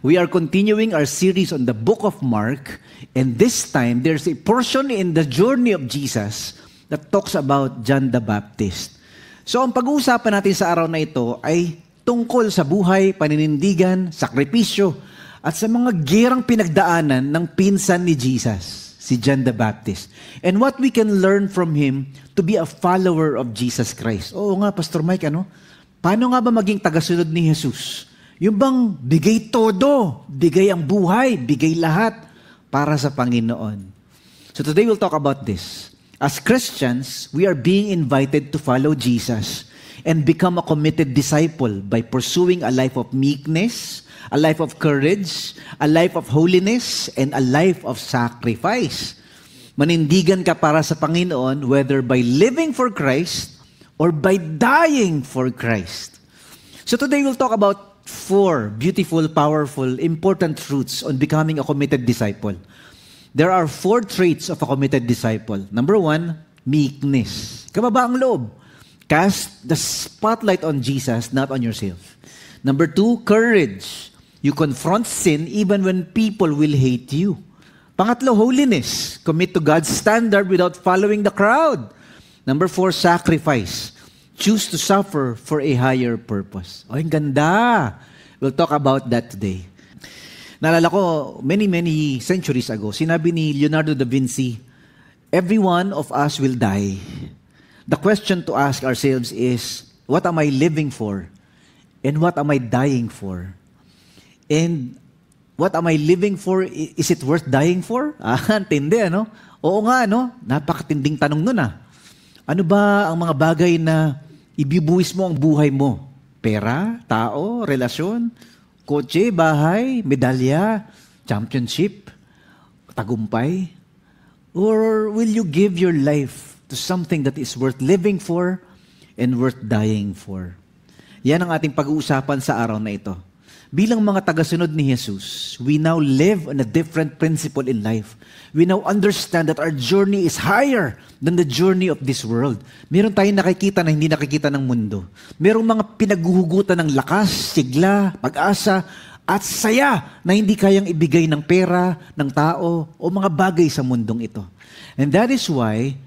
We are continuing our series on the book of Mark, and this time there's a portion in the journey of Jesus that talks about John the Baptist. So ang pag-uusapan natin sa araw na ito ay tungkol sa buhay, paninindigan, sakripisyo, at sa mga gerang pinagdaanan ng pinsan ni Jesus, si John the Baptist. And what we can learn from him to be a follower of Jesus Christ. Oo nga, Pastor Mike, paano nga ba maging tagasunod ni Jesus? Yung bang bigay todo, bigay ang buhay, bigay lahat para sa Panginoon. So today we'll talk about this. As Christians, we are being invited to follow Jesus and become a committed disciple by pursuing a life of meekness, a life of courage, a life of holiness, and a life of sacrifice. Manindigan ka para sa Panginoon whether by living for Christ or by dying for Christ. So today we'll talk about 4 beautiful, powerful, important truths on becoming a committed disciple. There are 4 traits of a committed disciple. Number 1, meekness. Kababaang loob. Cast the spotlight on Jesus, not on yourself. Number 2, courage. You confront sin even when people will hate you. Pangatlo, holiness. Commit to God's standard without following the crowd. Number 4, sacrifice. Choose to suffer for a higher purpose. Oh, ang ganda. We'll talk about that today. Naalala ko, many centuries ago, sinabi ni Leonardo da Vinci, every one of us will die. The question to ask ourselves is, what am I living for? And what am I dying for? And what am I living for? Is it worth dying for? Tindi, ano? Oo nga, ano? Napakatinding tanong nun, Ano ba ang mga bagay na ibibuwis mo ang buhay mo? Pera, tao, relasyon, kotse, bahay, medalya, championship, tagumpay? Or will you give your life to something that is worth living for and worth dying for? Yan ang ating pag-uusapan sa araw na ito. Bilang mga tagasunod ni Jesus, we now live on a different principle in life. We now understand that our journey is higher than the journey of this world. Meron tayong nakikita na hindi nakikita ng mundo. Merong mga pinaghuhugutan ng lakas, sigla, pag-asa, at saya na hindi kayang ibigay ng pera, ng tao, o mga bagay sa mundong ito. And that is why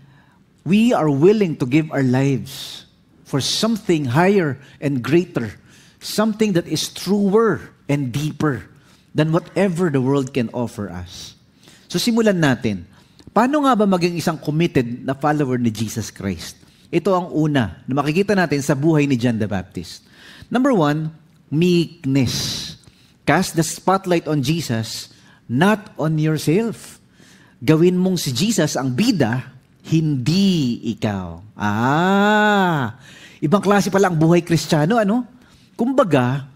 we are willing to give our lives for something higher and greater, something that is truer and deeper than whatever the world can offer us. So simulan natin. Paano nga ba maging isang committed na follower ni Jesus Christ? Ito ang una na makikita natin sa buhay ni John the Baptist. Number 1, meekness. Cast the spotlight on Jesus, not on yourself. Gawin mong si Jesus ang bida, hindi ikaw. Ibang klase pala ang buhay Kristiyano, ano? Kumbaga,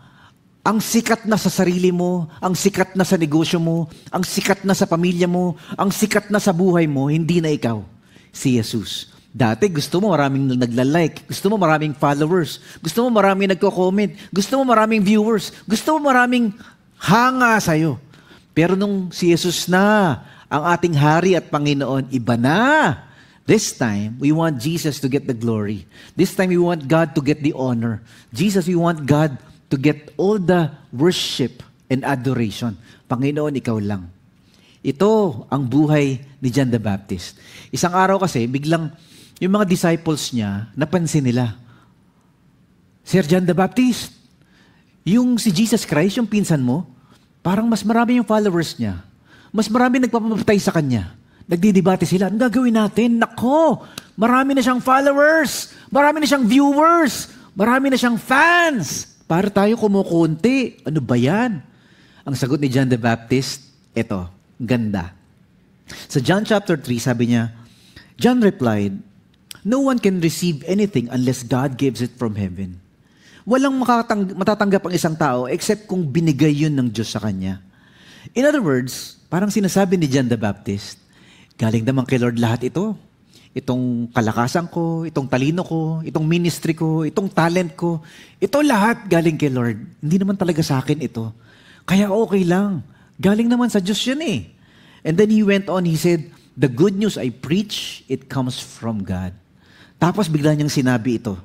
ang sikat na sa sarili mo, ang sikat na sa negosyo mo, ang sikat na sa pamilya mo, ang sikat na sa buhay mo, hindi na ikaw, si Jesus. Dati gusto mo maraming nagla-like, gusto mo maraming followers, gusto mo maraming nagko-comment, gusto mo maraming viewers, gusto mo maraming hanga sa'yo. Pero nung si Jesus na ang ating hari at Panginoon, iba na. This time, we want Jesus to get the glory. This time, we want God to get the honor. Jesus, we want God to get all the worship and adoration. Panginoon, ikaw lang. Ito ang buhay ni John the Baptist. Isang araw kasi, biglang yung mga disciples niya, napansin nila, Sir John the Baptist, yung si Jesus Christ, yung pinsan mo, parang mas marami yung followers niya. Mas marami nagpapapatay sa kanya. Nagdidebate sila, ang gagawin natin? Nako, marami na siyang followers, marami na siyang viewers, marami na siyang fans. Para tayo kumukunti. Ano ba yan? Ang sagot ni John the Baptist, ito, ganda. Sa John chapter 3, sabi niya, John replied, no one can receive anything unless God gives it from heaven. Walang matatanggap ang isang tao except kung binigay yun ng Diyos sa kanya. In other words, parang sinasabi ni John the Baptist, galing naman kay Lord lahat ito. Itong kalakasan ko, itong talino ko, itong ministry ko, itong talent ko, ito lahat galing kay Lord. Hindi naman talaga sa akin ito. Kaya okay lang. Galing naman sa Diyos yan eh. And then he went on, he said, the good news I preach, it comes from God. Tapos bigla niyang sinabi ito,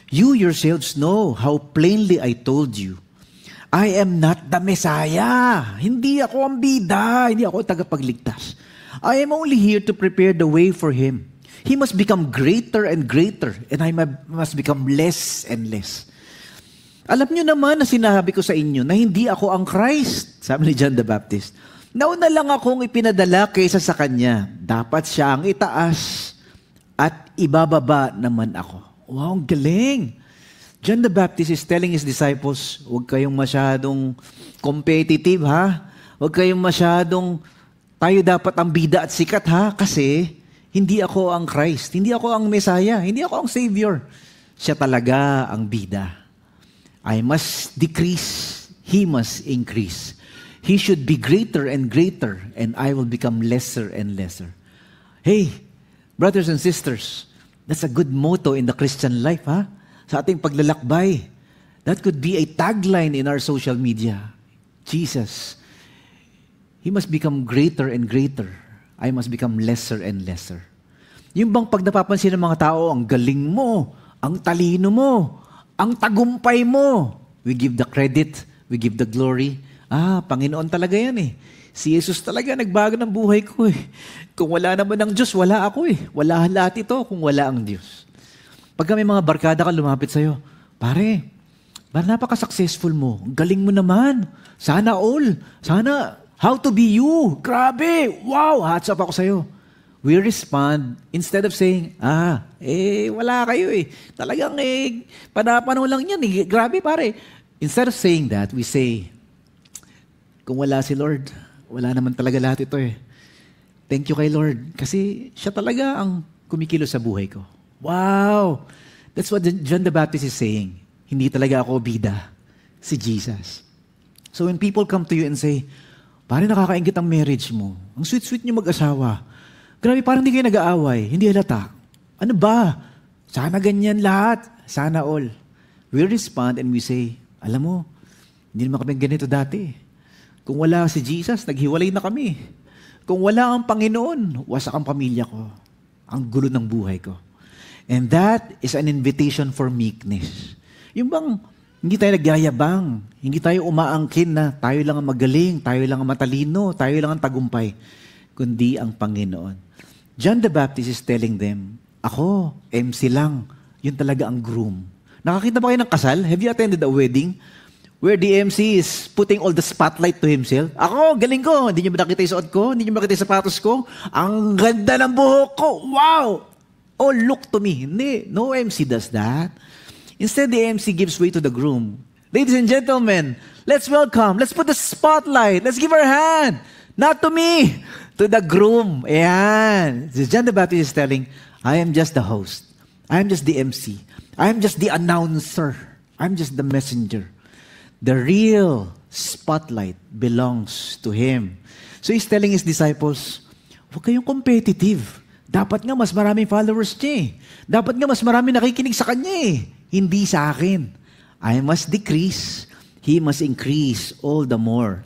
you yourselves know how plainly I told you. I am not the Messiah. Hindi ako ang bida. Hindi ako tagapagligtas. I am only here to prepare the way for Him. He must become greater and greater, and I must become less and less. Alam niyo naman na sinabi ko sa inyo na hindi ako ang Christ, sabi ni John the Baptist. Nauna lang akong ipinadala kaysa sa Kanya. Dapat siya ang itaas at ibababa naman ako. Wow, ang galing! John the Baptist is telling his disciples, huwag kayong masyadong competitive, ha? Huwag kayong masyadong, tayo dapat ang bida at sikat, ha? Kasi, hindi ako ang Christ, hindi ako ang Messiah, hindi ako ang Savior. Siya talaga ang bida. I must decrease, He must increase. He should be greater and greater, and I will become lesser and lesser. Hey, brothers and sisters, that's a good motto in the Christian life, ha? Sa ating paglalakbay. That could be a tagline in our social media. Jesus, He must become greater and greater. I must become lesser and lesser. Yung bang pag napapansin ng mga tao, ang galing mo, ang talino mo, ang tagumpay mo. We give the credit, we give the glory. Panginoon talaga yan eh. Si Jesus talaga nagbago ng buhay ko eh. Kung wala naman ang Diyos, wala ako eh. Wala lahat ito kung wala ang Diyos. Pagka may mga barkada ka lumapit sa'yo, pare, napaka-successful mo. Galing mo naman. Sana all. Sana, how to be you. Grabe. Wow, hats up ako sa'yo. We respond, instead of saying, wala kayo eh. Talagang panapanahon lang yan eh. Grabe pare. Instead of saying that, we say, kung wala si Lord, wala naman talaga lahat ito eh. Thank you kay Lord. Kasi siya talaga ang kumikilos sa buhay ko. Wow! That's what John the Baptist is saying. Hindi talaga ako bida. Si Jesus. So when people come to you and say, pare nakakaingit ang marriage mo. Ang sweet-sweet niyo mag-asawa. Grabe, parang hindi kayo nag-aaway. Hindi halata. Ano ba? Sana ganyan lahat. Sana all. We respond and we say, alam mo, hindi naman kami ganito dati. Kung wala si Jesus, naghiwalay na kami. Kung wala ang Panginoon, wasak ang pamilya ko. Ang gulo ng buhay ko. And that is an invitation for meekness. Yung bang, hindi tayo nagyayabang, hindi tayo umaangkin na tayo lang ang magaling, tayo lang ang matalino, tayo lang ang tagumpay, kundi ang Panginoon. John the Baptist is telling them, ako, MC lang, yun talaga ang groom. Nakakita ba kayo ng kasal? Have you attended a wedding where the MC is putting all the spotlight to himself? Ako, galing ko. Hindi niyo ba nakita yung suot ko? Hindi niyo ba nakita yung sapatos ko? Ang ganda ng buhok ko. Wow! Oh, look to me. Hindi. No MC does that. Instead, the MC gives way to the groom. Ladies and gentlemen, let's welcome. Let's put the spotlight. Let's give our hand. Not to me. To the groom. Ayan. John the Baptist is telling, I am just the host. I am just the MC. I am just the announcer. I'm just the messenger. The real spotlight belongs to Him. So He's telling His disciples, huwag kayong competitive. Dapat nga mas maraming followers niya eh. Dapat nga mas maraming nakikinig sa Kanya eh. Hindi sa akin. I must decrease. He must increase all the more.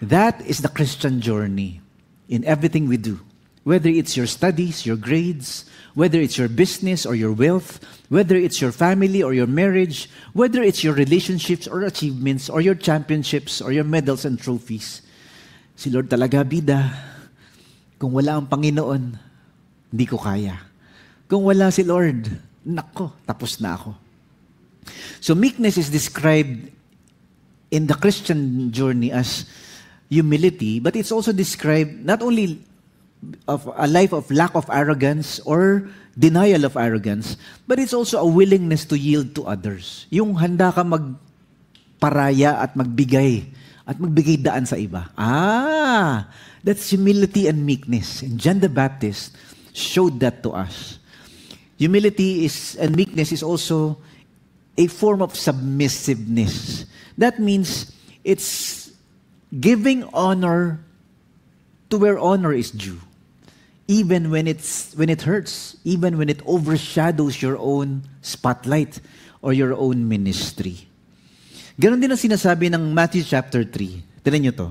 That is the Christian journey in everything we do. Whether it's your studies, your grades, whether it's your business or your wealth, whether it's your family or your marriage, whether it's your relationships or achievements or your championships or your medals and trophies. Si Lord talaga, bida. Kung wala ang Panginoon, hindi ko kaya. Kung wala si Lord, nako, tapos na ako. So meekness is described in the Christian journey as humility, but it's also described not only of a life of lack of arrogance or denial of arrogance, but it's also a willingness to yield to others. Yung handa ka magparaya at magbigay daan sa iba. That's humility and meekness. And John the Baptist showed that to us. Humility and meekness is also a form of submissiveness. That means it's giving honor to where honor is due. Even when it hurts, even when it overshadows your own spotlight or your own ministry. Ganon din ang sinasabi ng Matthew chapter 3. Tignan niyo to.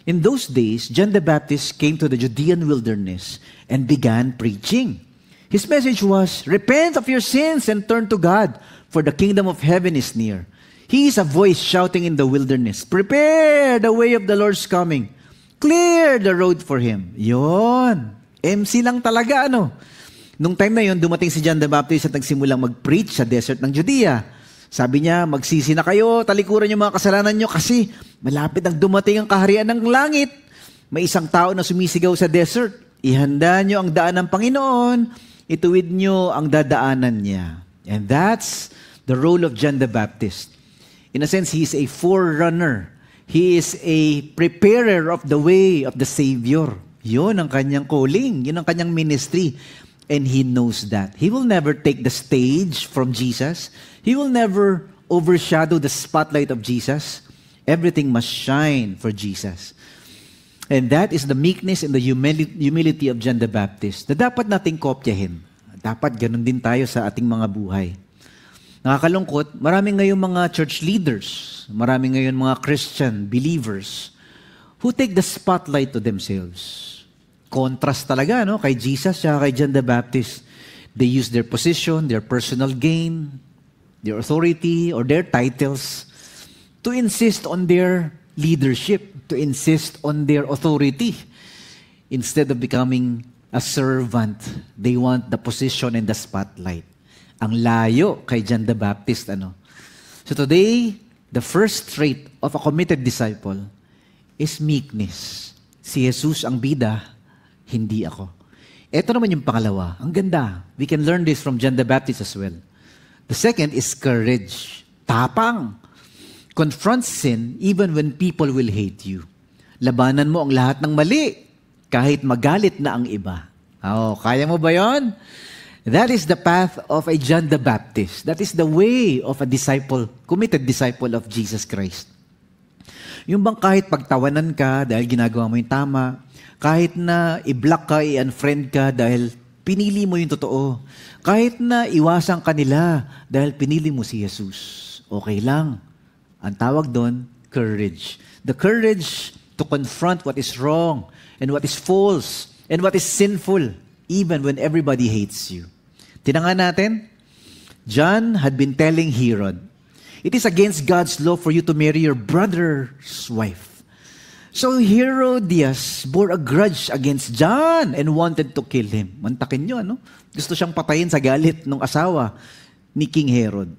In those days, John the Baptist came to the Judean wilderness and began preaching. His message was, repent of your sins and turn to God, for the kingdom of heaven is near. He is a voice shouting in the wilderness, "Prepare the way of the Lord's coming. Clear the road for Him." Yon. MC lang talaga, ano? Nung time na yon, dumating si John the Baptist at nagsimulang mag-preach sa desert ng Judea. Sabi niya, magsisi na kayo, talikuran yung mga kasalanan nyo kasi malapit ang dumating ang kaharian ng langit. May isang tao na sumisigaw sa desert. Ihanda nyo ang daan ng Panginoon, ituwid nyo ang dadaanan niya. And that's the role of John the Baptist. In a sense, he is a forerunner. He is a preparer of the way of the Savior. Yun ang kanyang calling. Yun ang kanyang ministry. And he knows that. He will never take the stage from Jesus. He will never overshadow the spotlight of Jesus. Everything must shine for Jesus. And that is the meekness and the humility of John the Baptist na dapat nating kopyahin. Dapat ganun din tayo sa ating mga buhay. Nakakalungkot, marami ngayon mga church leaders, marami ngayon mga Christian believers who take the spotlight to themselves. Contrast talaga, no? Kay Jesus at kay John the Baptist. They use their position, their personal gain, their authority, or their titles to insist on their leadership, to insist on their authority. Instead of becoming a servant, they want the position and the spotlight. Ang layo kay John the Baptist, ano? So today, the first trait of a committed disciple is meekness. Si Jesus ang bida, hindi ako. Ito naman yung pangalawa. Ang ganda. We can learn this from John the Baptist as well. The second is courage. Tapang. Confront sin even when people will hate you. Labanan mo ang lahat ng mali kahit magalit na ang iba. Oh, kaya mo ba yon? That is the path of a John the Baptist. That is the way of a disciple, committed disciple of Jesus Christ. Yung bang kahit pagtawanan ka dahil ginagawa mo yung tama, kahit na i-block ka, i-unfriend ka dahil pinili mo yung totoo, kahit na iwasan ka nila dahil pinili mo si Jesus, okay lang. Ang tawag doon, courage. The courage to confront what is wrong and what is false and what is sinful even when everybody hates you. Tinangan natin, John had been telling Herod, it is against God's law for you to marry your brother's wife. So Herodias bore a grudge against John and wanted to kill him. Mantakin nyo, ano? Gusto siyang patayin sa galit ng asawa ni King Herod.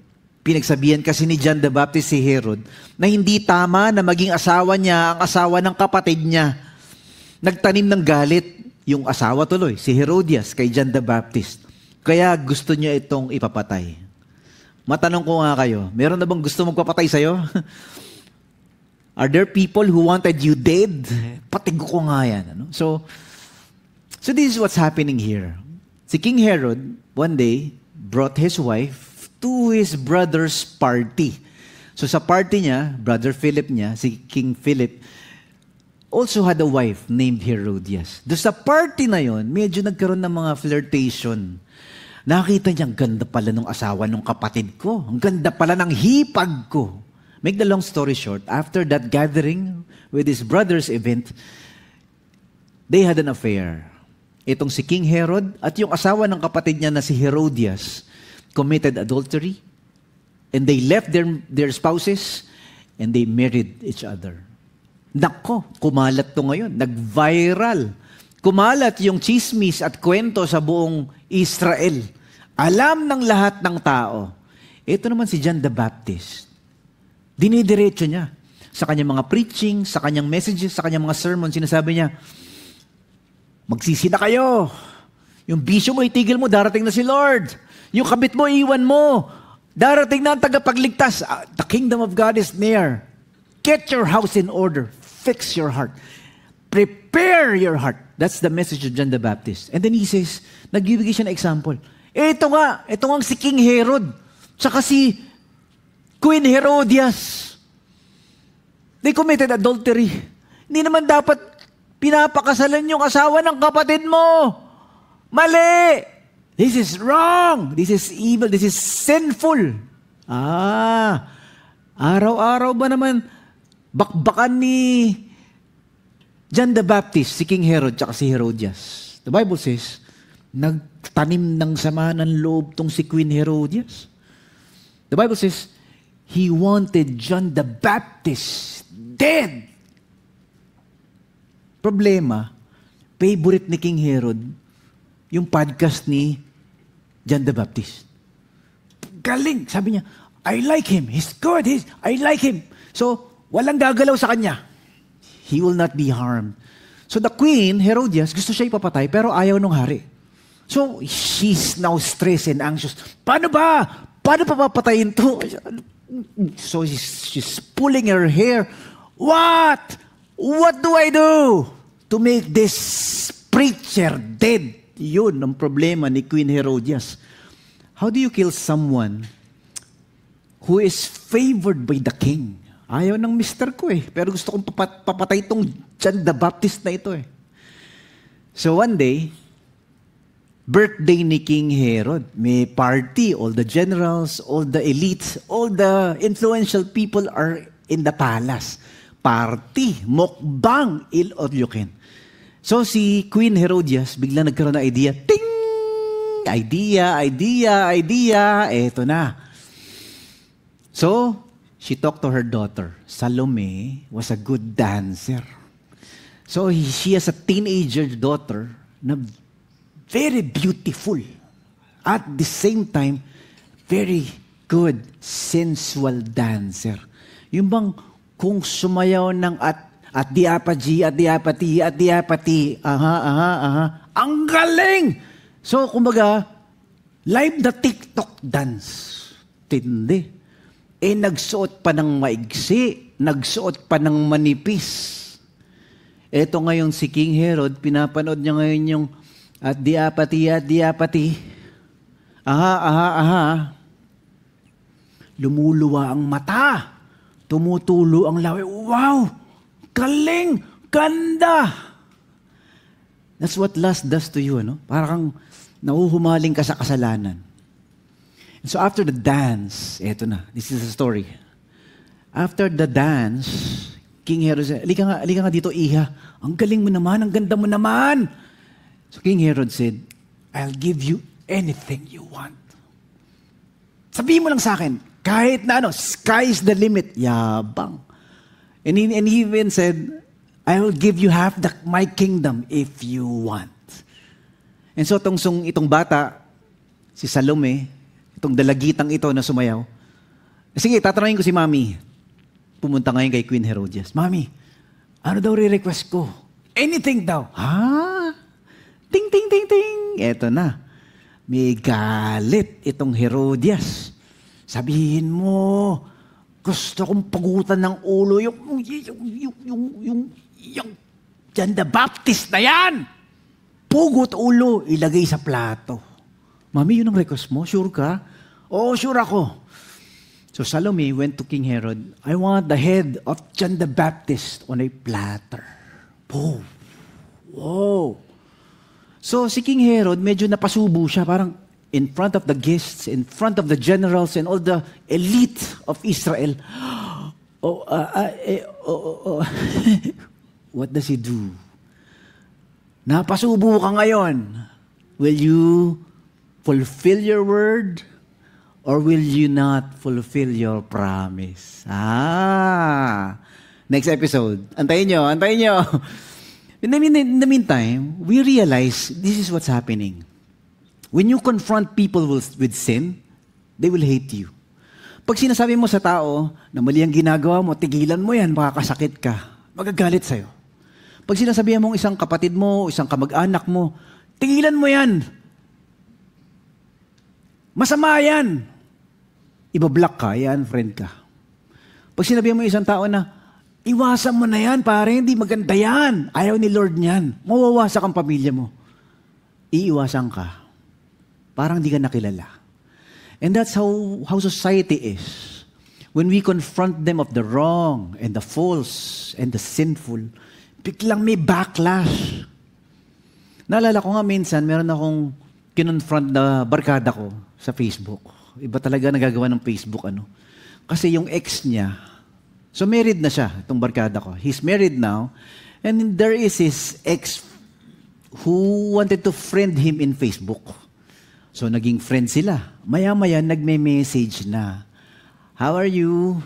Pinagsabihan kasi ni John the Baptist si Herod na hindi tama na maging asawa niya ang asawa ng kapatid niya. Nagtanim ng galit yung asawa tuloy, si Herodias, kay John the Baptist. Kaya gusto niya itong ipapatay. Matanong ko nga kayo, meron na bang gusto magpapatay sa'yo? Are there people who wanted you dead? Patig ko nga yan. Ano? So this is what's happening here. Si King Herod, one day, brought his wife to his brother's party. So sa party niya, brother Philip niya, si King Philip, also had a wife named Herodias. Doon sa party na yon, medyo nagkaroon ng mga flirtation. Nakita niya, ang ganda pala ng asawa ng kapatid ko. Ang ganda pala ng hipag ko. Make the long story short, after that gathering with his brother's event, they had an affair. Itong si King Herod at yung asawa ng kapatid niya na si Herodias committed adultery, and they left their spouses, and they married each other. Nako, kumalat to ngayon. Nag-viral. Kumalat yung chismis at kwento sa buong Israel. Alam ng lahat ng tao. Ito naman si John the Baptist. Dinidiretso niya. Sa kanyang mga preaching, sa kanyang messages, sa kanyang mga sermon, sinasabi niya, magsisi na kayo. Yung bisyo mo, itigil mo, darating na si Lord. Yung kabit mo, iwan mo. Darating na ang tagapagligtas. The kingdom of God is near. Get your house in order. Fix your heart. Prepare your heart. That's the message of John the Baptist. And then he says, nagbibigay siya ng example. Ito nga si King Herod. Tsaka si Queen Herodias. They committed adultery. Hindi naman dapat pinapakasalan yung asawa ng kapatid mo. Mali! This is wrong. This is evil. This is sinful. Araw-araw ba naman bakbakan ni John the Baptist, si King Herod, tsaka si Herodias. The Bible says, nagtanim ng sama ng loob tong si Queen Herodias. The Bible says, He wanted John the Baptist dead. Problema, favorite ni King Herod, yung podcast ni John the Baptist. Galing. Sabi niya, I like him. He's good. I like him. So, walang gagalaw sa kanya. He will not be harmed. So the queen, Herodias, gusto siya ipapatay, pero ayaw nung hari. So, she's now stressed and anxious. Paano ba? Paano pa papatayin to? So, she's pulling her hair. What? What do I do to make this preacher dead? Yun ang problema ni Queen Herodias. How do you kill someone who is favored by the king? Ayaw ng mister ko eh. Pero gusto kong papatay itong John the Baptist na ito eh. So one day, birthday ni King Herod. May party. All the generals, all the elites, all the influential people are in the palace. Party. Mukbang. Il-Olyukin. So si Queen Herodias, bigla nagkaroon ng idea. Ting! Idea. Eto na. So, she talked to her daughter. Salome was a good dancer. So, she has a teenager daughter na very beautiful. At the same time, very good, sensual dancer. Yung bang kung sumayaw ng at diapati, ang galing! So, kumbaga, live na TikTok dance. Tindi. Nagsuot pa ng maigsi, nagsuot pa ng manipis. Eto ngayon si King Herod, pinapanood niya ngayon yung at diapati. Lumuluwa ang mata. Tumutulo ang lawi. Wow! Galing! Ganda! That's what lust does to you, no? Parang nahuhumaling ka sa kasalanan. And so after the dance, eto na, this is the story. After the dance, King Herod said, alika nga dito, Iha. Ang galing mo naman, ang ganda mo naman. So King Herod said, I'll give you anything you want. Sabihin mo lang sa akin, kahit na sky's the limit. Yabang. And he even said, I will give you half my kingdom if you want. And so itong bata, si Salome, itong dalagitang ito na sumayaw, sige, tatanungin ko si Mami. Pumunta ngayon kay Queen Herodias. Mami, ano daw re-request ko? Anything daw. Ha? Ting, ting, ting, ting. Eto na. May galit itong Herodias. Sabihin mo, gusto kong pagutan ng ulo yung John the Baptist na yan. Pugot ulo, ilagay sa plato. Mami, yun ang request mo? Sure ka? Oo, sure ako. So Salome went to King Herod, I want the head of John the Baptist on a platter. Oh. Whoa. So si King Herod, medyo napasubo siya, parang in front of the guests, in front of the generals and all the elite of Israel. What does he do? Napasubo ka ngayon. Will you fulfill your word or will you not fulfill your promise? Next episode. Antayin nyo. In the meantime, we realize this is what's happening. When you confront people with sin, they will hate you. Pag sinasabi mo sa tao na mali ang ginagawa mo, tigilan mo yan, makakasakit ka. Magagalit sa'yo. Pag sinasabihan mo isang kapatid mo, isang kamag-anak mo, tigilan mo yan. Masama yan. Ibablock ka, i-unfriend ka. Pag sinabihan mo isang tao na, iwasan mo na yan, pare, hindi maganda yan. Ayaw ni Lord niyan. Mawawasak ang pamilya mo. Iiwasan ka. Parang di ka nakilala. And that's how society is. When we confront them of the wrong and the false and the sinful, biglang may backlash. Naalala ko nga minsan, meron akong kinonfront na barkada ko sa Facebook. Iba talaga nagagawa ng Facebook, Kasi yung ex niya, so married na siya, itong barkada ko. He's married now, and there is his ex who wanted to friend him in Facebook. So naging friend sila. Maya-maya, nagme-message na. How are you?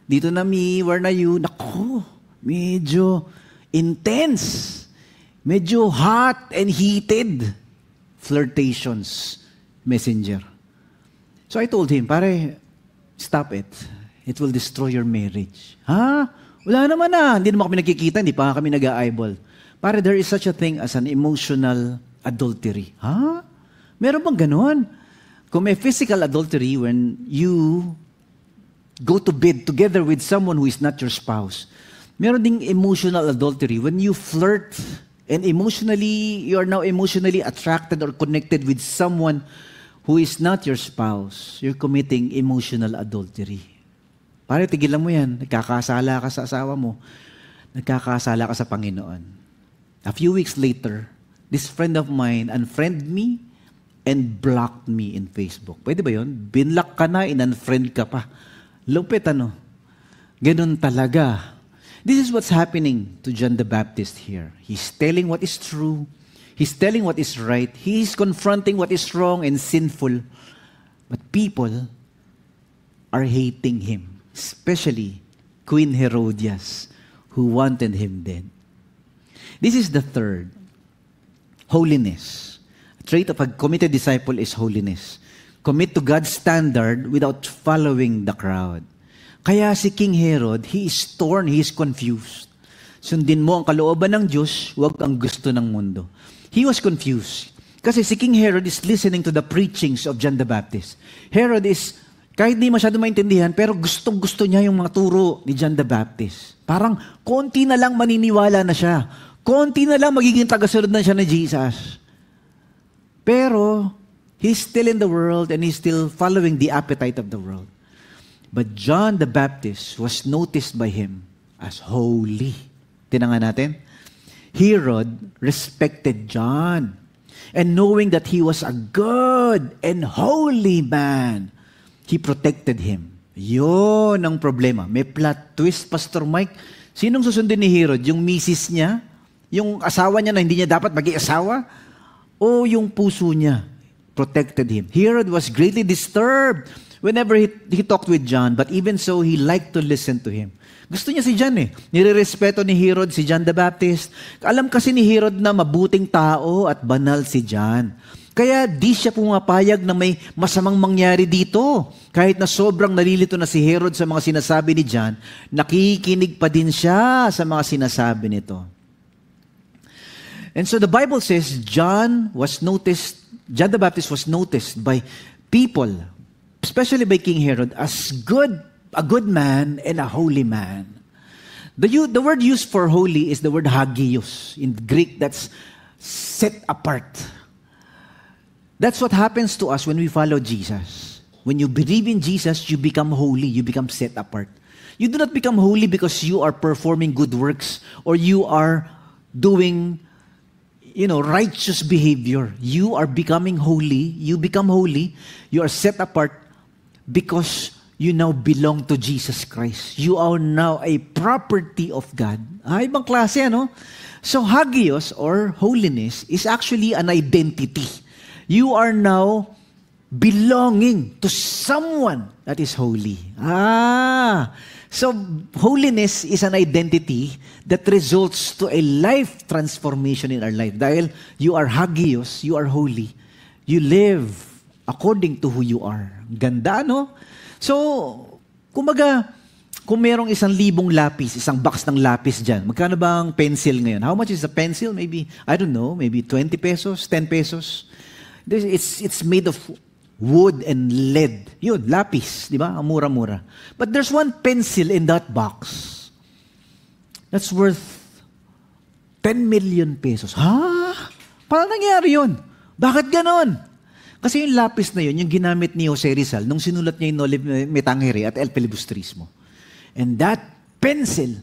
Dito na me, where na you? Naku, medyo intense. Medyo hot and heated. Flirtations, messenger. So I told him, pare, stop it. It will destroy your marriage. Ha? Wala naman na. Hindi naman kami nagkikita, hindi pa kami nag-eyeball. Pare, there is such a thing as an emotional adultery. Ha? Meron bang ganon? Kung may physical adultery when you go to bed together with someone who is not your spouse, meron ding emotional adultery when you flirt and emotionally, you are now emotionally attracted or connected with someone who is not your spouse. You're committing emotional adultery. Pare, tigilan mo yan. Nagkakasala ka sa asawa mo. Nagkakasala ka sa Panginoon. A few weeks later, this friend of mine unfriended me and blocked me in Facebook. Pwede ba yun? Binlock ka na, in-unfriend ka pa. Lupit ano? Ganun talaga. This is what's happening to John the Baptist here. He's telling what is true. He's telling what is right. He's confronting what is wrong and sinful. But people are hating him, especially Queen Herodias, who wanted him dead. This is the third. Holiness. A trait of a committed disciple is holiness. Commit to God's standard without following the crowd. Kaya si King Herod, he is torn, he is confused. Sundin mo ang kalooban ng Diyos, huwag ang gusto ng mundo. He was confused. Kasi si King Herod is listening to the preachings of John the Baptist. Herod is, kahit di masyado maintindihan, pero gustong-gusto niya yung mga turo ni John the Baptist. Parang konti na lang maniniwala na siya. Konti na lang magiging tagasunod na siya ni Jesus. Pero, he's still in the world and he's still following the appetite of the world. But John the Baptist was noticed by him as holy. Tinangan natin? Herod respected John. And knowing that he was a good and holy man, he protected him. Yun ang problema. May plot twist, Pastor Mike. Sinong susundin ni Herod? Yung misis niya? Yung asawa niya na hindi niya dapat mag-iasawa? O yung puso niya protected him? Herod was greatly disturbed whenever he talked with John, but even so, he liked to listen to him. Gusto niya si John eh. Nirerespeto ni Herod si John the Baptist. Alam kasi ni Herod na mabuting tao at banal si John. Kaya di siya pumapayag na may masamang mangyari dito. Kahit na sobrang nalilito na si Herod sa mga sinasabi ni John, nakikinig pa din siya sa mga sinasabi nito. And so the Bible says John the Baptist was noticed by people, especially by King Herod, as a good man and a holy man. The word used for holy is the word hagios. In Greek, that's set apart. That's what happens to us when we follow Jesus. When you believe in Jesus, you become holy, you become set apart. You do not become holy because you are performing good works or you are doing righteous behavior. You are becoming holy. You become holy. You are set apart because you now belong to Jesus Christ. You are now a property of God. Ibang klase, ano? So, hagios or holiness is actually an identity. You are now belonging to someone that is holy. So holiness is an identity that results to a life transformation in our life. Dahil you are hagios, you are holy, you live according to who you are. Ganda, no? So, kumaga, kung merong 1,000 lapis, isang box ng lapis dyan, magkano ba ang pencil ngayon? How much is a pencil? Maybe, I don't know, maybe 20 pesos, 10 pesos. It's made of wood and lead. Yun, lapis, di ba? Ang mura-mura. But there's one pencil in that box that's worth 10 million pesos. Ha? Paano nangyari yun? Bakit ganon? Kasi yung lapis na yun, yung ginamit ni Jose Rizal nung sinulat niya yung Noli Me Tangere at El Filibustrismo. And that pencil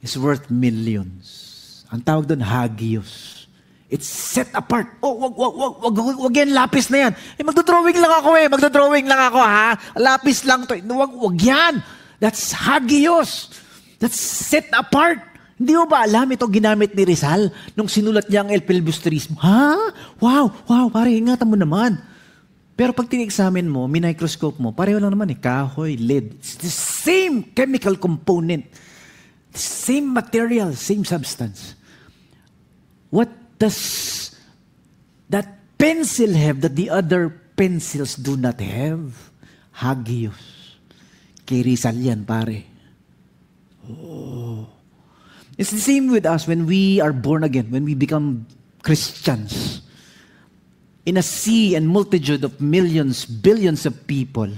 is worth millions. Ang tawag doon, hagios. It's set apart. Wag yan, lapis na yan. Magdodrawing lang ako, ha? Lapis lang to. Wag yan. That's hagios. That's set apart. Hindi mo ba alam ito ginamit ni Rizal nung sinulat niya ang El Filibustrismo? Ha? Wow, pare, ingatan mo naman. Pero pag tinexamine mo, minicroscope mo, pareho lang naman kahoy, lead. It's the same chemical component. Same material, same substance. What does that pencil have that the other pencils do not have? Hagios. Kay Rizal yan, pare. Oh. It's the same with us when we are born again, when we become Christians. In a sea and multitude of millions, billions of people,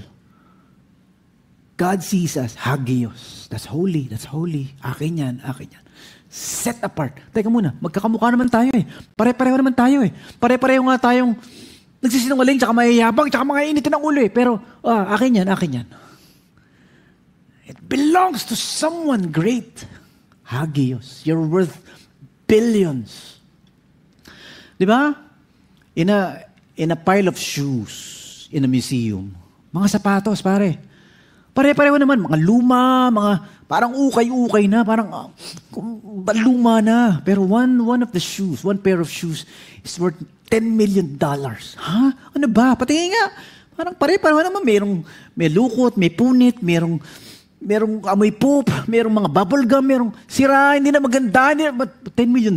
God sees us, hagios. That's holy, that's holy. Akin yan, akin yan. Set apart. Teka muna, magkakamukha naman tayo eh. Pare-pareho naman tayo eh. Pare-pareho nga tayong nagsisinungaling, tsaka mayayabang, tsaka mga initin ng ulo eh. Pero, akin yan, akin yan. It belongs to someone great. Hagios. You're worth billions. Di ba? In a pile of shoes in a museum, mga sapatos, pare. Pare-pareho naman, mga luma, mga parang ukay-ukay na, parang luma na. Pero one of the shoes, one pair of shoes is worth $10 million. Ha? Ano ba? Patingin nga. Parang pare-pareho naman, may lukot, may punit, merong amoy poop, merong mga bubble gum, merong sira, hindi na maganda, but $10 million.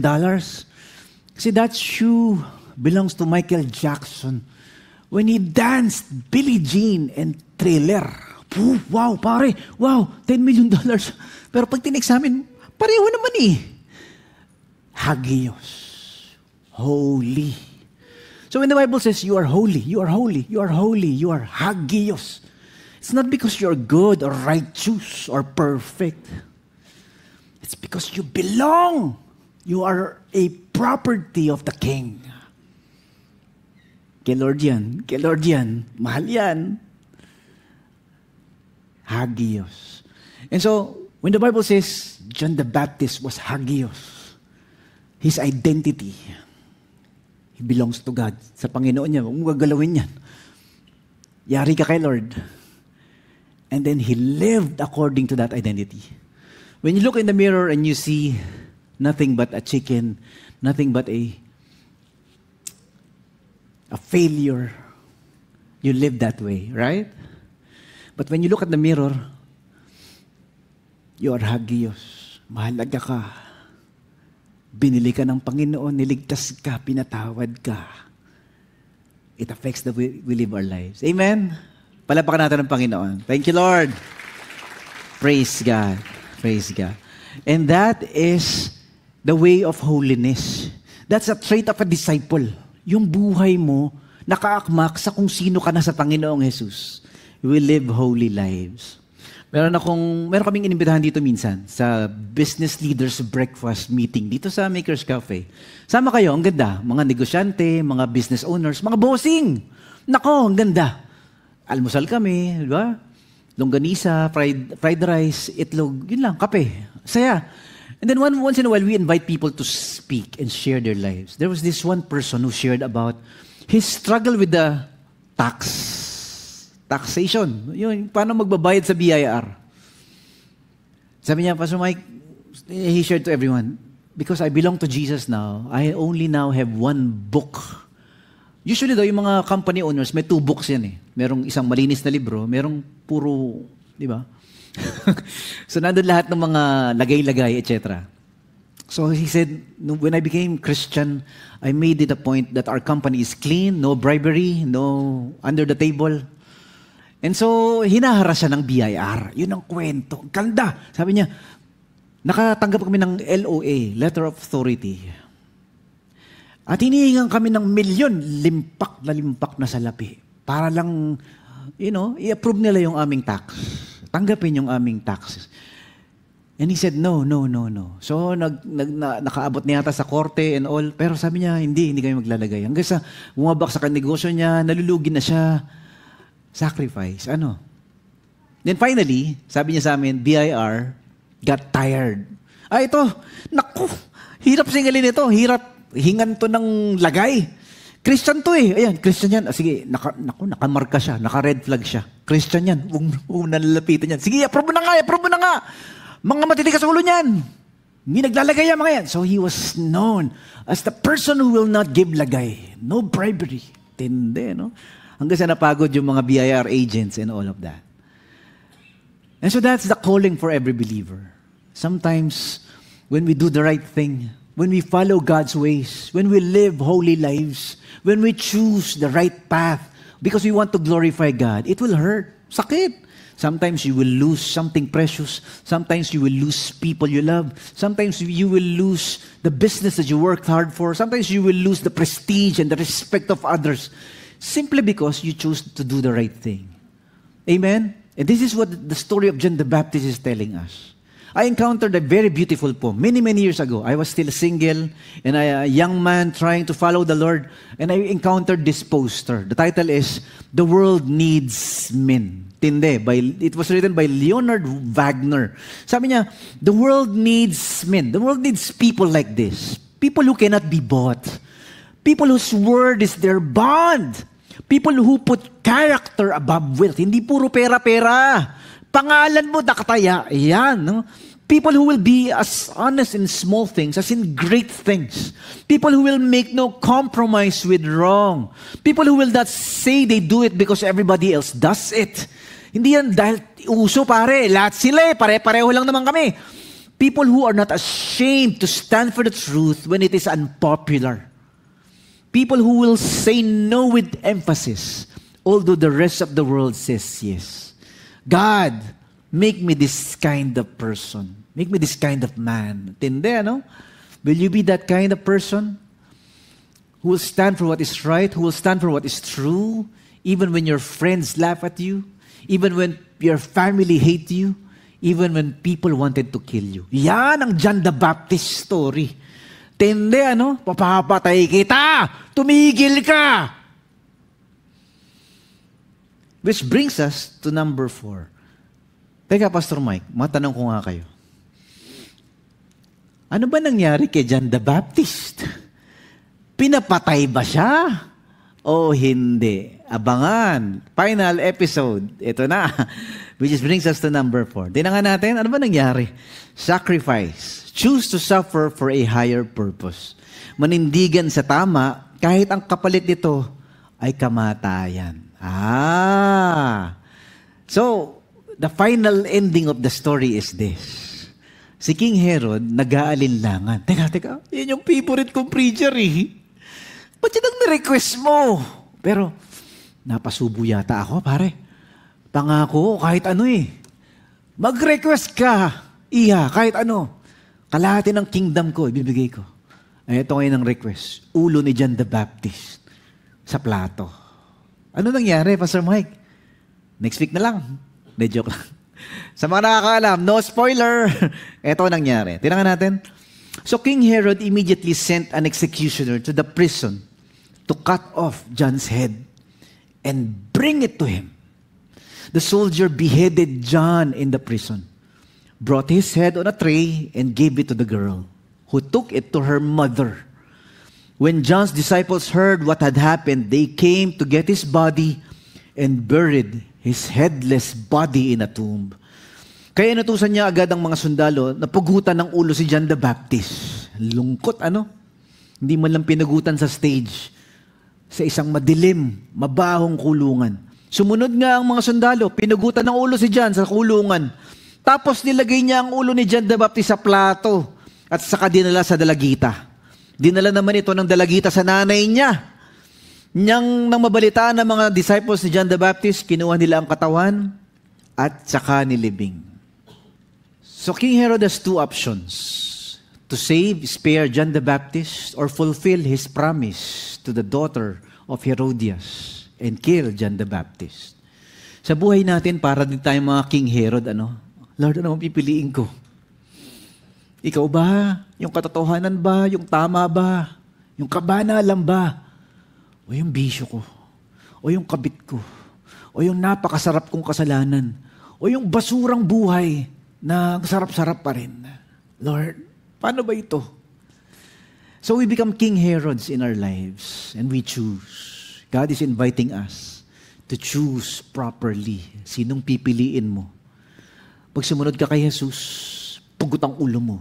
Kasi that shoe belongs to Michael Jackson when he danced Billie Jean and Thriller. Wow, pare. Wow, $10 million. Pero pag tinexamine, pareho naman eh. Hagios. Holy. So when the Bible says you are holy, you are holy, you are holy, you are hagios, it's not because you're good or righteous or perfect. It's because you belong. You are a property of the King. Kay Lord yan. Kay Lord yan. Mahal yan. Hagios. And so, when the Bible says John the Baptist was hagios, his identity, he belongs to God. Sa Panginoon niya, huwag mo gagalawin yan. Yari ka kay Lord. And then he lived according to that identity. When you look in the mirror and you see nothing but a chicken, nothing but a failure, you live that way, right? But when you look at the mirror, you are hagios. Mahalaga ka. Binili ka ng Panginoon, niligtas ka, pinatawad ka. It affects the way we live our lives. Amen? Palapakan natin ng Panginoon. Thank you, Lord. Praise God. Praise God. And that is the way of holiness. That's a trait of a disciple. Yung buhay mo, nakaakmak sa kung sino ka na sa Panginoong Jesus. We live holy lives. Meron kaming inimbitahan dito minsan sa Business Leaders Breakfast Meeting dito sa Makers Cafe. Sama kayo, ang ganda. Mga negosyante, mga business owners, mga bossing. Nako, ang ganda. Almusal kami, di ba? Longganisa, fried rice, itlog, yun lang, kape. Saya. And then once in a while, we invite people to speak and share their lives. There was this one person who shared about his struggle with the taxation. Yun, paano magbabayad sa BIR? Sabi niya, Pastor Mike, he shared to everyone, because I belong to Jesus now, I only now have one book. Usually daw, yung mga company owners, may 2 books yan eh. Merong isang malinis na libro, merong puro, di ba? So, nandun lahat ng mga lagay-lagay, etc. So, he said, when I became Christian, I made it a point that our company is clean, no bribery, no under the table. And so, hinahara siya ng BIR. Yun ang kwento. Ganda. Sabi niya, nakatanggap kami ng LOA, Letter of Authority. At hinihingan kami ng milyon, limpak na salapi. Para lang, i-approve nila yung aming tax. Tanggapin yung aming taxes. And he said, no. So, nakaabot niya yata sa korte and all. Pero sabi niya, hindi kami maglalagay. Hanggang sa bumabak sa kanegosyo niya, nalulugi na siya. Sacrifice. Then finally, sabi niya sa amin, BIR got tired. Ito, naku, hirap singalin ito. Hirap hingan to ng lagay. Christian to eh. Ayan, Christian yan. Sige, nakamarka siya. Naka-red flag siya. Christian yan. Huwag nalalapitan yan. Sige, approve mo na nga. Mga matitigas sa ulo niyan. Hindi naglalagay yan mga yan. So he was known as the person who will not give lagay. No bribery. Tindi, no? Hanggang sa napagod yung mga BIR agents and all of that. And so that's the calling for every believer. Sometimes, when we do the right thing, when we follow God's ways, when we live holy lives, when we choose the right path, because we want to glorify God, it will hurt. Sakit. Sometimes you will lose something precious. Sometimes you will lose people you love. Sometimes you will lose the business that you worked hard for. Sometimes you will lose the prestige and the respect of others. Simply because you choose to do the right thing. Amen? And this is what the story of John the Baptist is telling us. I encountered a very beautiful poem many years ago. I was still single and a young man trying to follow the Lord. And I encountered this poster. The title is, The World Needs Men. It was written by Leonard Wagner. Sabi niya, the world needs men. The world needs people like this. People who cannot be bought. People whose word is their bond. People who put character above wealth. Hindi puro pera-pera. Pangalan mo, nakataya. Yan. No? People who will be as honest in small things as in great things. People who will make no compromise with wrong. People who will not say they do it because everybody else does it. Hindi yan dahil uso pare. Lahat sila pare-pareho lang naman kami. People who are not ashamed to stand for the truth when it is unpopular. People who will say no with emphasis, although the rest of the world says yes. God, make me this kind of person. Make me this kind of man. Tindi, ano? Will you be that kind of person? Who will stand for what is right? Who will stand for what is true? Even when your friends laugh at you? Even when your family hate you? Even when people wanted to kill you? Yan ang John the Baptist story. Tindi, ano? Papapatay kita! Tumigil ka! Which brings us to number 4. Teka, Pastor Mike, matanong ko nga kayo. Ano ba nangyari kay John the Baptist? Pinapatay ba siya? O hindi? Abangan. Final episode. Ito na. Which brings us to number 4. Tinangan natin, ano ba nangyari? Sacrifice. Choose to suffer for a higher purpose. Manindigan sa tama, kahit ang kapalit nito ay kamatayan. So, the final ending of the story is this. Si King Herod, nag-aalinlangan. Teka, yan yung favorite kong preacher eh. Ba't yun ang nirequest mo? Pero, napasubo yata ako, pare. Pangako, kahit ano eh. Mag-request ka, kahit ano. Kalahati ng kingdom ko, ibibigay ko. Ay, ito ngayon ang request. Ulo ni John the Baptist sa plato. Ano nangyari, Pastor Mike? Next week na lang. De joke lang. Sa mga nakakaalam, no spoiler. Ito nangyari. Tinangan natin. So King Herod immediately sent an executioner to the prison to cut off John's head and bring it to him. The soldier beheaded John in the prison, brought his head on a tray, and gave it to the girl, who took it to her mother. When John's disciples heard what had happened, they came to get his body and buried his headless body in a tomb. Kaya inutusan niya agad ang mga sundalo na pugutan ng ulo si John the Baptist. Lungkot, ano? Hindi man lang pinagutan sa stage, sa isang madilim, mabahong kulungan. Sumunod nga ang mga sundalo, pinagutan ng ulo si John sa kulungan. Tapos nilagay niya ang ulo ni John the Baptist sa plato at saka dinala sa dalagita. Dinala naman ito ng dalagita sa nanay niya. Nang mabalitaan ng mga disciples ni John the Baptist, kinuha nila ang katawan at saka nilibing. So King Herod has two options: to spare John the Baptist, or fulfill his promise to the daughter of Herodias and kill John the Baptist. Sa buhay natin, para din tayong mga King Herod, Lord, ano ang pipiliin ko? Ikaw ba? Yung katotohanan ba? Yung tama ba? Yung kabanalan ba? O yung bisyo ko? O yung kabit ko? O yung napakasarap kong kasalanan? O yung basurang buhay na sarap-sarap pa rin? Lord, paano ba ito? So we become King Herods in our lives and we choose. God is inviting us to choose properly. Sinong pipiliin mo? Pag sumunod ka kay Jesus, pugot ang ulo mo.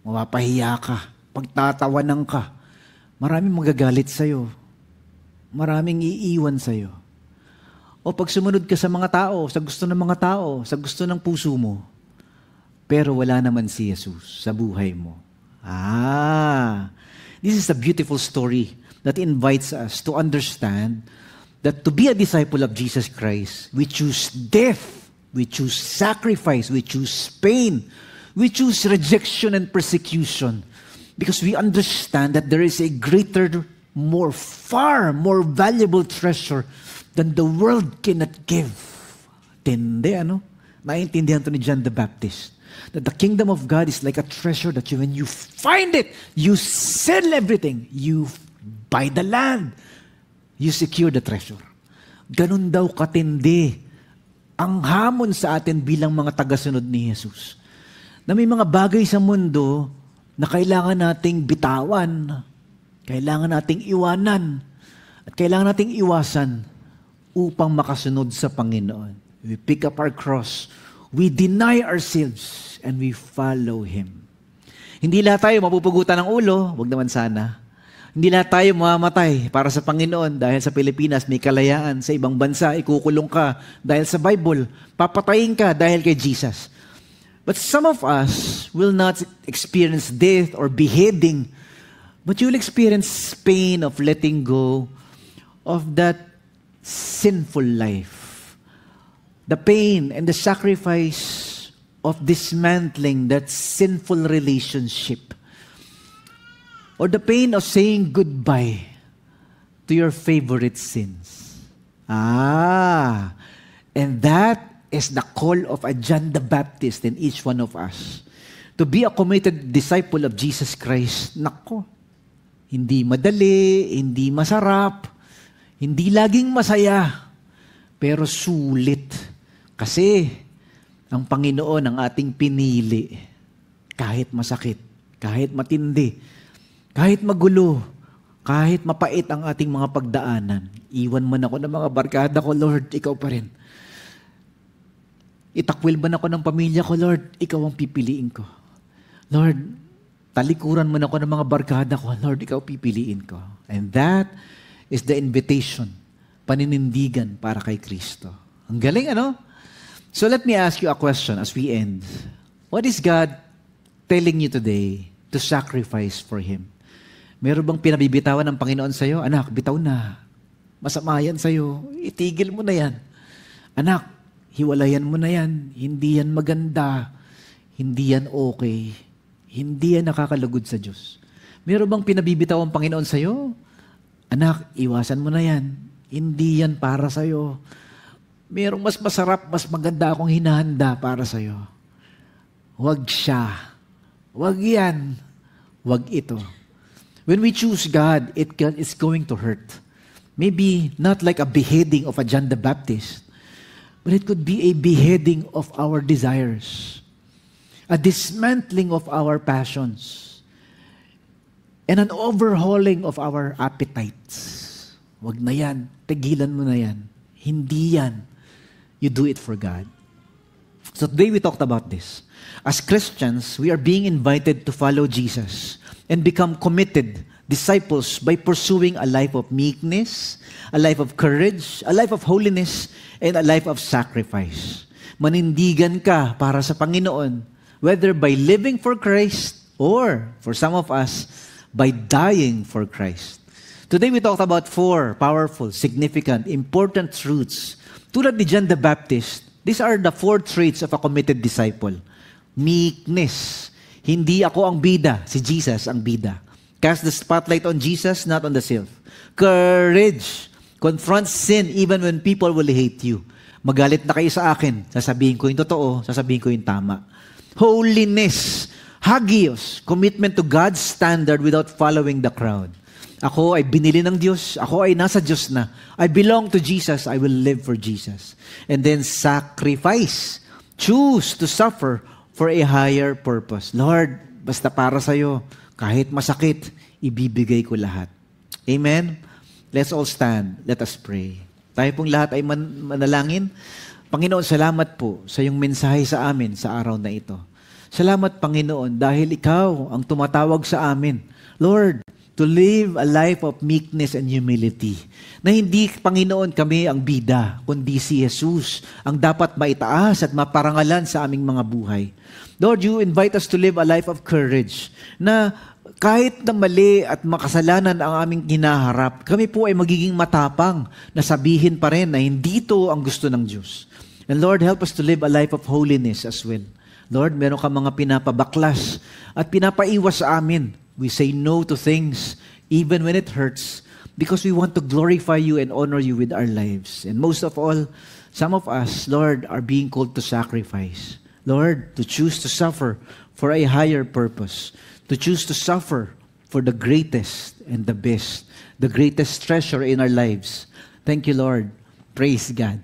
Mapapahiya ka. Pagtatawanan ka. Maraming magagalit sa'yo. Maraming iiwan sa'yo. O pag sumunod ka sa mga tao, sa gusto ng mga tao, sa gusto ng puso mo, pero wala naman si Jesus sa buhay mo. This is a beautiful story that invites us to understand that to be a disciple of Jesus Christ, we choose death, we choose sacrifice, we choose pain, we choose rejection and persecution because we understand that there is a greater, far more valuable treasure than the world cannot give. Tindi, Naintindihan to ni John the Baptist. That the kingdom of God is like a treasure that when you find it, you sell everything. You buy the land. You secure the treasure. Ganun daw katindi ang hamon sa atin bilang mga tagasunod ni Jesus. Na may mga bagay sa mundo na kailangan nating bitawan, kailangan nating iwanan, at kailangan nating iwasan upang makasunod sa Panginoon. We pick up our cross, we deny ourselves, and we follow Him. Hindi lahat tayo mapupugutan ng ulo, wag naman sana. Hindi lahat tayo mamamatay para sa Panginoon dahil sa Pilipinas may kalayaan. Sa ibang bansa, ikukulong ka dahil sa Bible. Papatayin ka dahil kay Jesus. But some of us will not experience death or beheading, but you'll experience pain of letting go of that sinful life. The pain and the sacrifice of dismantling that sinful relationship. Or the pain of saying goodbye to your favorite sins. And that is the call of a John the Baptist in each one of us. To be a committed disciple of Jesus Christ. Nako, hindi madali, hindi masarap, hindi laging masaya, pero sulit. Kasi ang Panginoon ang ating pinili. Kahit masakit, kahit matindi, kahit magulo, kahit mapait ang ating mga pagdaanan. Iwan man ako ng mga barkada ko, Lord, Ikaw pa rin. Itakwil man ako ng pamilya ko, Lord, Ikaw ang pipiliin ko. Lord, talikuran man ako ng mga barkada ko, Lord, Ikaw pipiliin ko. And that is the invitation, paninindigan para kay Kristo. Ang galing, So let me ask you a question as we end. What is God telling you today to sacrifice for Him? Meron bang pinabibitawan ng Panginoon sa'yo? Anak, bitaw na. Masama yan sa'yo. Itigil mo na yan. Anak, hiwalayan mo na yan. Hindi yan maganda. Hindi yan okay. Hindi yan nakakalugod sa Diyos. Meron bang pinabibitawan ng Panginoon sa'yo? Anak, iwasan mo na yan. Hindi yan para sa'yo. Merong mas masarap, mas maganda akong hinahanda para sa'yo. Huwag siya. Huwag yan. Huwag ito. When we choose God, it's going to hurt. Maybe not like a beheading of a John the Baptist, but it could be a beheading of our desires, a dismantling of our passions, and an overhauling of our appetites. Wag na yan. Tigilan mo na yan. Hindi yan. You do it for God. So today we talked about this. As Christians, we are being invited to follow Jesus and become committed disciples by pursuing a life of meekness, a life of courage, a life of holiness, and a life of sacrifice. Manindigan ka para sa Panginoon, whether by living for Christ or, for some of us, by dying for Christ. Today we talked about 4 powerful, significant, important truths. Tulad ni John the Baptist, these are the 4 traits of a committed disciple. Meekness. Hindi ako ang bida, si Jesus ang bida. Cast the spotlight on Jesus, not on the self. Courage. Confront sin even when people will hate you. Magalit na kayo sa akin, sasabihin ko yung totoo, sasabihin ko yung tama. Holiness. Hagios. Commitment to God's standard without following the crowd. Ako ay binili ng Diyos. Ako ay nasa Diyos na. I belong to Jesus. I will live for Jesus. And then sacrifice. Choose to suffer for a higher purpose. Lord, basta para sa'yo, kahit masakit, ibibigay ko lahat. Amen? Let's all stand. Let us pray. Tayo pong lahat ay manalangin. Panginoon, salamat po sa iyong mensahe sa amin sa araw na ito. Salamat, Panginoon, dahil Ikaw ang tumatawag sa amin, Lord, to live a life of meekness and humility. Na hindi, Panginoon, kami ang bida, kundi si Jesus ang dapat maitaas at maparangalan sa aming mga buhay. Lord, you invite us to live a life of courage, na kahit na mali at makasalanan ang aming hinaharap, kami po ay magiging matapang na sabihin pa rin na hindi ito ang gusto ng Diyos. And Lord, help us to live a life of holiness as well. Lord, meron ka mga pinapabaklas at pinapaiwas sa amin. We say no to things even when it hurts because we want to glorify you and honor you with our lives. And most of all, some of us, Lord, are being called to sacrifice. Lord, to choose to suffer for a higher purpose. To choose to suffer for the greatest and the best, the greatest treasure in our lives. Thank you, Lord. Praise God.